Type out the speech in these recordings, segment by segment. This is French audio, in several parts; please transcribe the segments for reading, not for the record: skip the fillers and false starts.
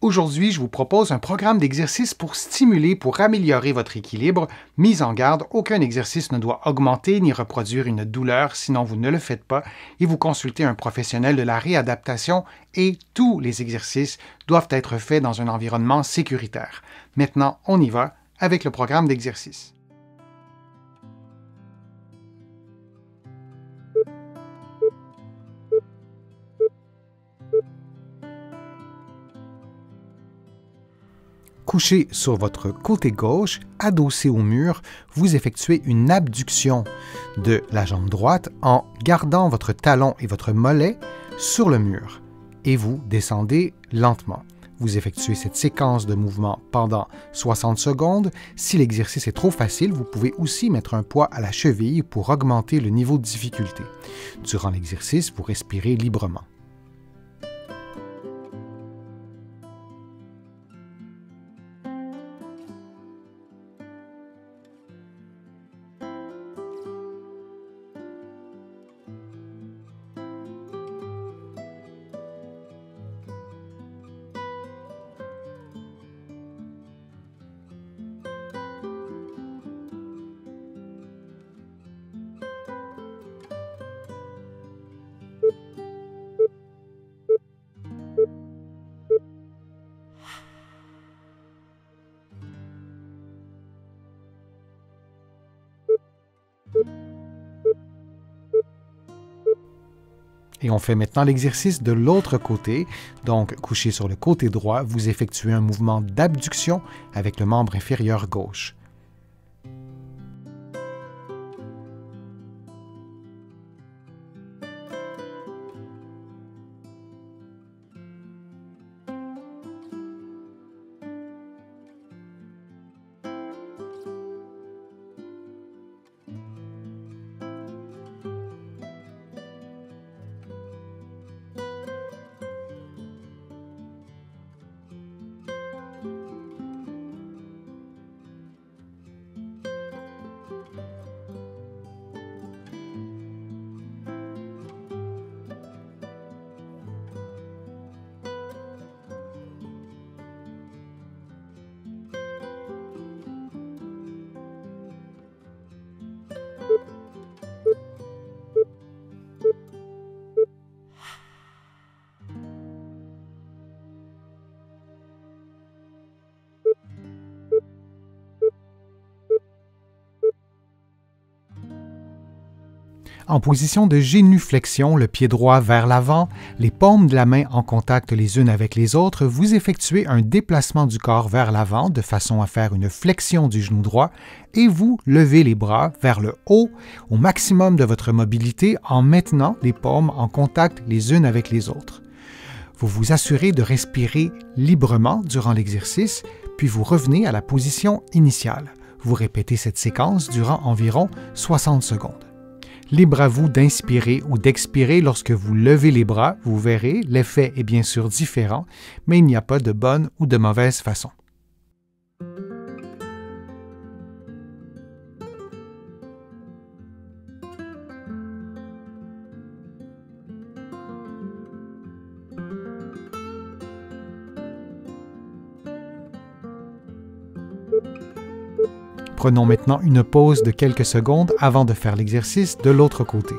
Aujourd'hui, je vous propose un programme d'exercice pour améliorer votre équilibre. Mise en garde, aucun exercice ne doit augmenter ni reproduire une douleur, sinon vous ne le faites pas et vous consultez un professionnel de la réadaptation et tous les exercices doivent être faits dans un environnement sécuritaire. Maintenant, on y va avec le programme d'exercice. Couché sur votre côté gauche, adossé au mur, vous effectuez une abduction de la jambe droite en gardant votre talon et votre mollet sur le mur et vous descendez lentement. Vous effectuez cette séquence de mouvements pendant 60 secondes. Si l'exercice est trop facile, vous pouvez aussi mettre un poids à la cheville pour augmenter le niveau de difficulté. Durant l'exercice, vous respirez librement. Et on fait maintenant l'exercice de l'autre côté. Donc, couché sur le côté droit, vous effectuez un mouvement d'abduction avec le membre inférieur gauche. En position de génuflexion, le pied droit vers l'avant, les paumes de la main en contact les unes avec les autres, vous effectuez un déplacement du corps vers l'avant de façon à faire une flexion du genou droit et vous levez les bras vers le haut au maximum de votre mobilité en maintenant les paumes en contact les unes avec les autres. Vous vous assurez de respirer librement durant l'exercice, puis vous revenez à la position initiale. Vous répétez cette séquence durant environ 60 secondes. Libre à vous d'inspirer ou d'expirer lorsque vous levez les bras, vous verrez, l'effet est bien sûr différent, mais il n'y a pas de bonne ou de mauvaise façon. Prenons maintenant une pause de quelques secondes avant de faire l'exercice de l'autre côté.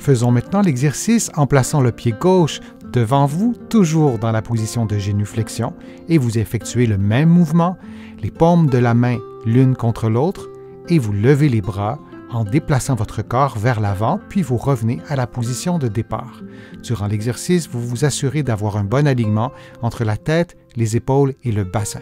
Faisons maintenant l'exercice en plaçant le pied gauche devant vous, toujours dans la position de génuflexion, et vous effectuez le même mouvement, les paumes de la main l'une contre l'autre, et vous levez les bras en déplaçant votre corps vers l'avant, puis vous revenez à la position de départ. Durant l'exercice, vous vous assurez d'avoir un bon alignement entre la tête, les épaules et le bassin.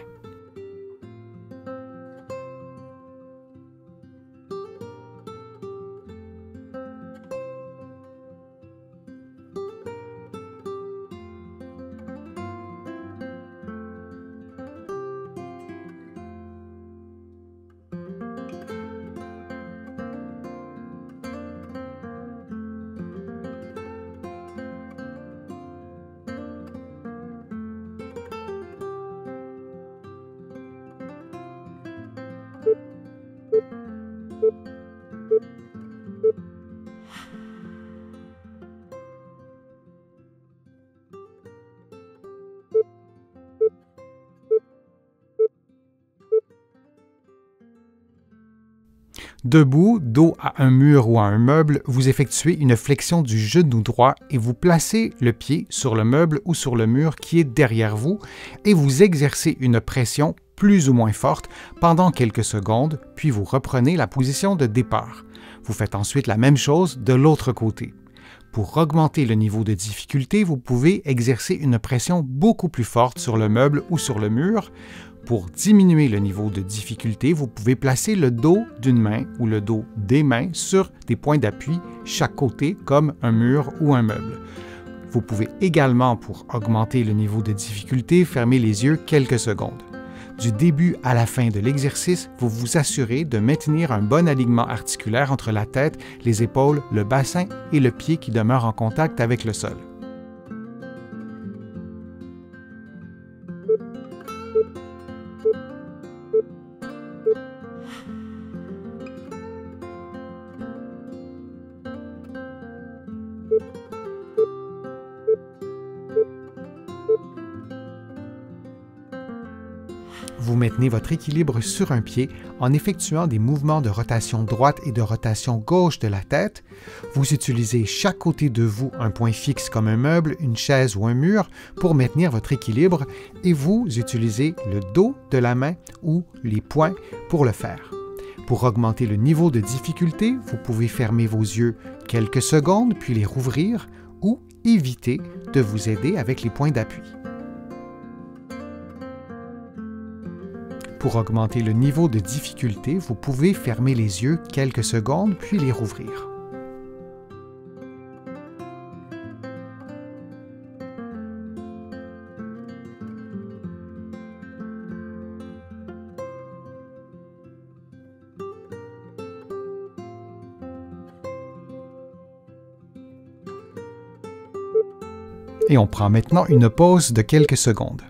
Debout, dos à un mur ou à un meuble, vous effectuez une flexion du genou droit et vous placez le pied sur le meuble ou sur le mur qui est derrière vous et vous exercez une pression plus ou moins forte pendant quelques secondes, puis vous reprenez la position de départ. Vous faites ensuite la même chose de l'autre côté. Pour augmenter le niveau de difficulté, vous pouvez exercer une pression beaucoup plus forte sur le meuble ou sur le mur. Pour diminuer le niveau de difficulté, vous pouvez placer le dos d'une main ou le dos des mains sur des points d'appui chaque côté comme un mur ou un meuble. Vous pouvez également, pour augmenter le niveau de difficulté, fermer les yeux quelques secondes. Du début à la fin de l'exercice, vous vous assurez de maintenir un bon alignement articulaire entre la tête, les épaules, le bassin et le pied qui demeure en contact avec le sol. Vous maintenez votre équilibre sur un pied en effectuant des mouvements de rotation droite et de rotation gauche de la tête. Vous utilisez chaque côté de vous un point fixe comme un meuble, une chaise ou un mur pour maintenir votre équilibre et vous utilisez le dos de la main ou les poings pour le faire. Pour augmenter le niveau de difficulté, vous pouvez fermer vos yeux quelques secondes puis les rouvrir ou éviter de vous aider avec les points d'appui. Pour augmenter le niveau de difficulté, vous pouvez fermer les yeux quelques secondes puis les rouvrir. Et on prend maintenant une pause de quelques secondes.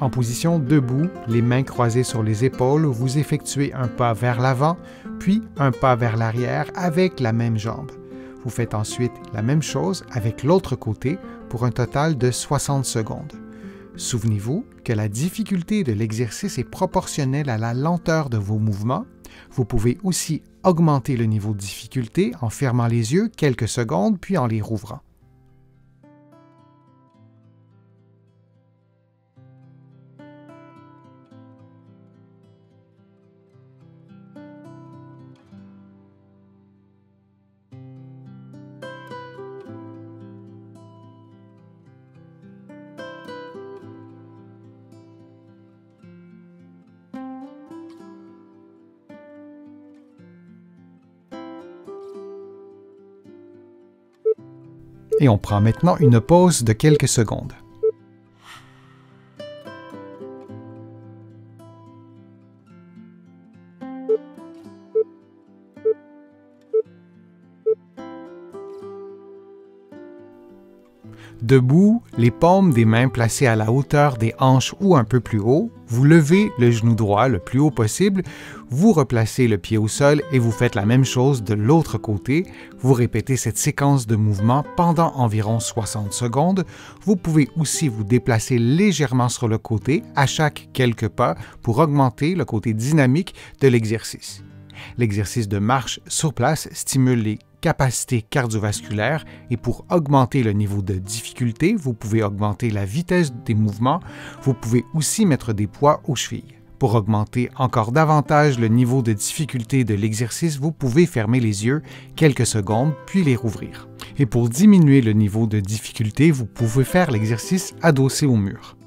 En position debout, les mains croisées sur les épaules, vous effectuez un pas vers l'avant, puis un pas vers l'arrière avec la même jambe. Vous faites ensuite la même chose avec l'autre côté pour un total de 60 secondes. Souvenez-vous que la difficulté de l'exercice est proportionnelle à la lenteur de vos mouvements. Vous pouvez aussi augmenter le niveau de difficulté en fermant les yeux quelques secondes puis en les rouvrant. Et on prend maintenant une pause de quelques secondes. Debout, les paumes des mains placées à la hauteur des hanches ou un peu plus haut, vous levez le genou droit le plus haut possible, vous replacez le pied au sol et vous faites la même chose de l'autre côté. Vous répétez cette séquence de mouvements pendant environ 60 secondes. Vous pouvez aussi vous déplacer légèrement sur le côté à chaque quelques pas pour augmenter le côté dynamique de l'exercice. L'exercice de marche sur place stimule les capacités cardiovasculaires et pour augmenter le niveau de difficulté, vous pouvez augmenter la vitesse des mouvements. Vous pouvez aussi mettre des poids aux chevilles. Pour augmenter encore davantage le niveau de difficulté de l'exercice, vous pouvez fermer les yeux quelques secondes puis les rouvrir. Et pour diminuer le niveau de difficulté, vous pouvez faire l'exercice adossé au mur.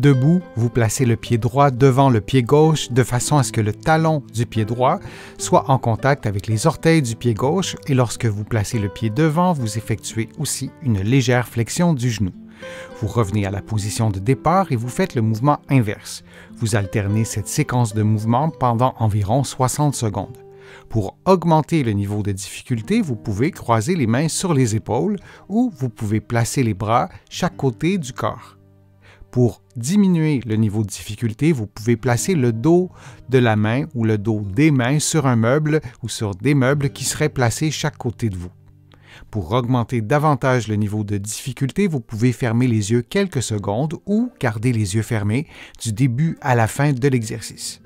Debout, vous placez le pied droit devant le pied gauche de façon à ce que le talon du pied droit soit en contact avec les orteils du pied gauche et lorsque vous placez le pied devant, vous effectuez aussi une légère flexion du genou. Vous revenez à la position de départ et vous faites le mouvement inverse. Vous alternez cette séquence de mouvements pendant environ 60 secondes. Pour augmenter le niveau de difficulté, vous pouvez croiser les mains sur les épaules ou vous pouvez placer les bras chaque côté du corps. Pour diminuer le niveau de difficulté, vous pouvez placer le dos de la main ou le dos des mains sur un meuble ou sur des meubles qui seraient placés chaque côté de vous. Pour augmenter davantage le niveau de difficulté, vous pouvez fermer les yeux quelques secondes ou garder les yeux fermés du début à la fin de l'exercice.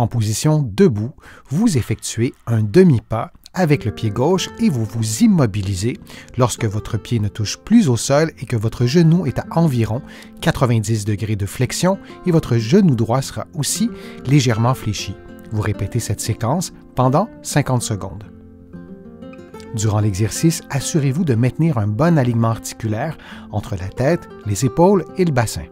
En position debout, vous effectuez un demi-pas avec le pied gauche et vous vous immobilisez lorsque votre pied ne touche plus au sol et que votre genou est à environ 90 degrés de flexion et votre genou droit sera aussi légèrement fléchi. Vous répétez cette séquence pendant 50 secondes. Durant l'exercice, assurez-vous de maintenir un bon alignement articulaire entre la tête, les épaules et le bassin.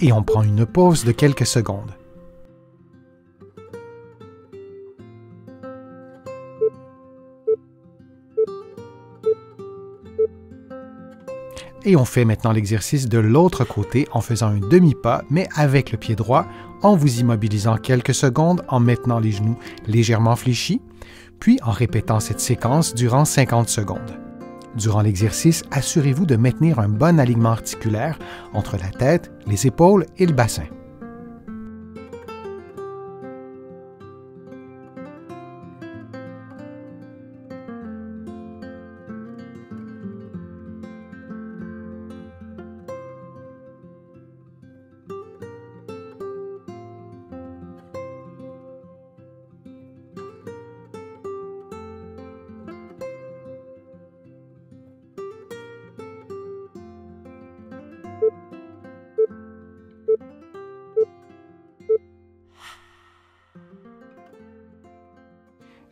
Et on prend une pause de quelques secondes. Et on fait maintenant l'exercice de l'autre côté en faisant un demi-pas, mais avec le pied droit, en vous immobilisant quelques secondes, en maintenant les genoux légèrement fléchis, puis en répétant cette séquence durant 50 secondes. Durant l'exercice, assurez-vous de maintenir un bon alignement articulaire entre la tête, les épaules et le bassin.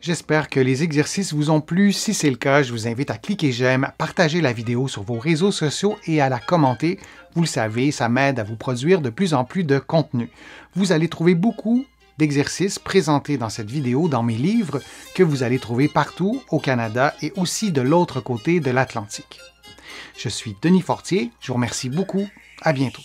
J'espère que les exercices vous ont plu. Si c'est le cas, je vous invite à cliquer j'aime, à partager la vidéo sur vos réseaux sociaux et à la commenter. Vous le savez, ça m'aide à vous produire de plus en plus de contenu. Vous allez trouver beaucoup d'exercices présentés dans cette vidéo dans mes livres que vous allez trouver partout au Canada et aussi de l'autre côté de l'Atlantique. Je suis Denis Fortier, je vous remercie beaucoup. À bientôt.